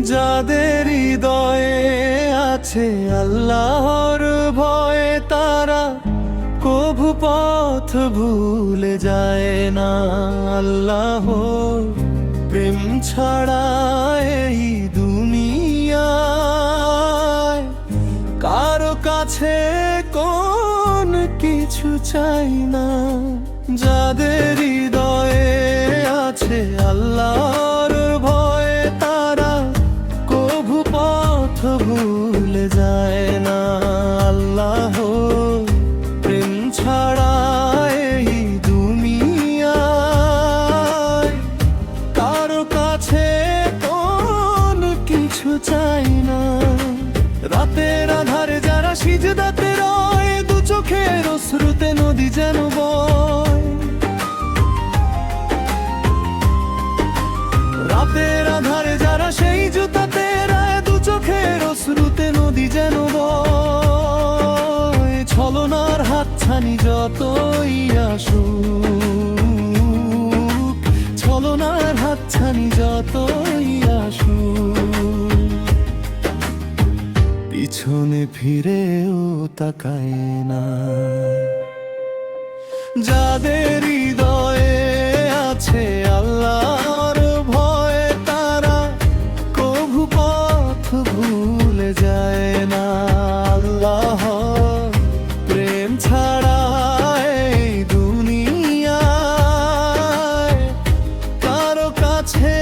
যাদের হৃদয়ে আছে আল্লাহর ভয়, তারা কভু পথ ভুলে যায় না। আল্লাহর প্রেম ছাড়া এই দুনিয়ায় কারো কাছে কোন কিছু চাই না। যাদের হৃদয়ে আছে আল্লাহর ভয়, তারা কভু পথ ভুলে যায় না। আল্লাহ প্রেম ছাড়া এই দুনিয়ায় কারো কাছে কোন কিছু চাই না। রাতের আধারে যারা সিজদাতে রয়, দু চোখের অশ্রুতে নদী যেন বয়। রাতের আধারে যারা সেই জুতাতে রায়, দু চোখের অশ্রুতে নদী যেন বয়। ছলনার হাতছানি যতই আসুক, ছলনার হাতছানি যতই আসুক, পিছনে ফিরেও তাকায় না। যাদের হৃদয়ে আছে আল্লাহর ভয়, তারা কভু পথ ভুলে যায় না। আল্লাহ প্রেম ছাড়া এই দুনিয়ায় কারো কাছে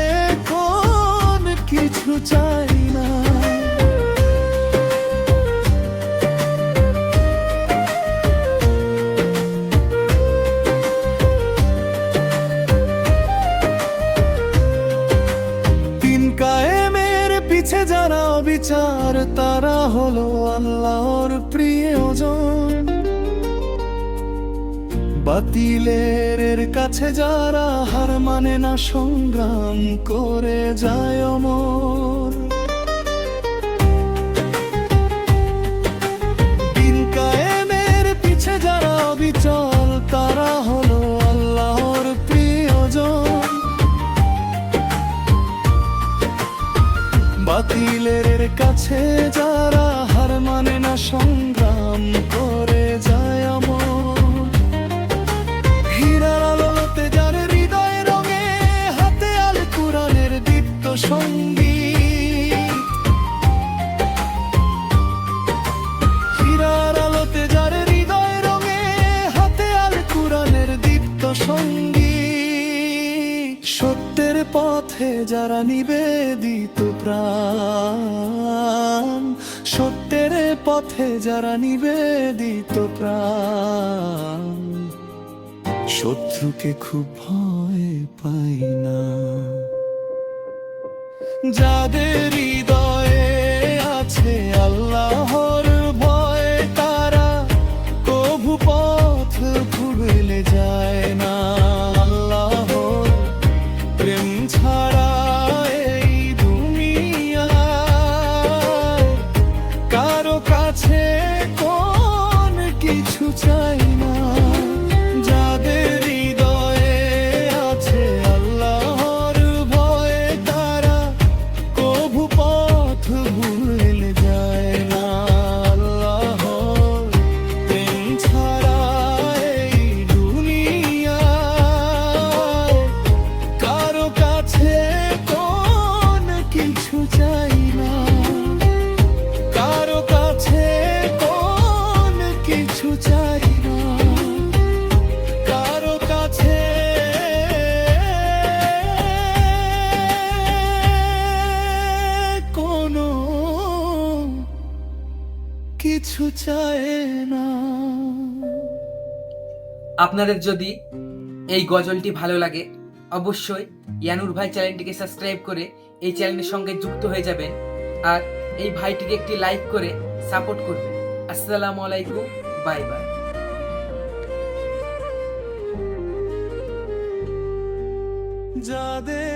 কোন কিছু চাই না। কায়েমের পিছে যারা অবিচার, তারা হলো আল্লাহর প্রিয়জন। বাতিলের কাছে যারা হার মানে না, সংগ্রাম করে যায় অমর। দিন কায়েমের পিছে যারা অবিচল, তারা হলো আল্লাহর প্রিয়জন। বাতিলের কাছে যারা হার মানে না, সংগ্রাম করে যায় অমর। হীরার আলোতে যার হৃদয় রঙে, হাতে আল কুরআনের দীপ্ত সঙ্গীত। হীরার আলোতে যার হৃদয় রঙে, হাতে আল কুরআনের দীপ্ত সঙ্গীত। সত্যের পথে যারা নিবেদিত প্রাণ, সত্যের পথে যারা নিবেদিত প্রাণ, শত্রুকে খুব ভয় পাই না। যাদের হৃদয়ে আছে আল্লাহর ভয়, তারা কভু পথ ভুলে যায় না। আল্লাহ প্রেম ছাড়া এই দুনিয়ায় কারো কাছে কোন কিছু চাই না। যাদের হৃদয়ে আছে আল্লাহর ভয়, তারা কভু পথ ভুলে যায় না। আল্লাহ প্রেম ছাড়া এই দুনিয়ায় কারো কাছে কোন কিছু চাই না। কারো কাছে কোন কিছু চাই না। কারো কাছে কোনো কিছু চায় না। আপনাদের যদি এই গজলটি ভালো লাগে, অবশ্যই ইয়ানুর ভাই চ্যানেলটিকে সাবস্ক্রাইব করে এই চ্যানেলের সঙ্গে যুক্ত হয়ে যাবেন, আর এই ভাইটিকে একটি লাইক করে সাপোর্ট করবেন। আসসালামু আলাইকুম, বাই বাই। যাদের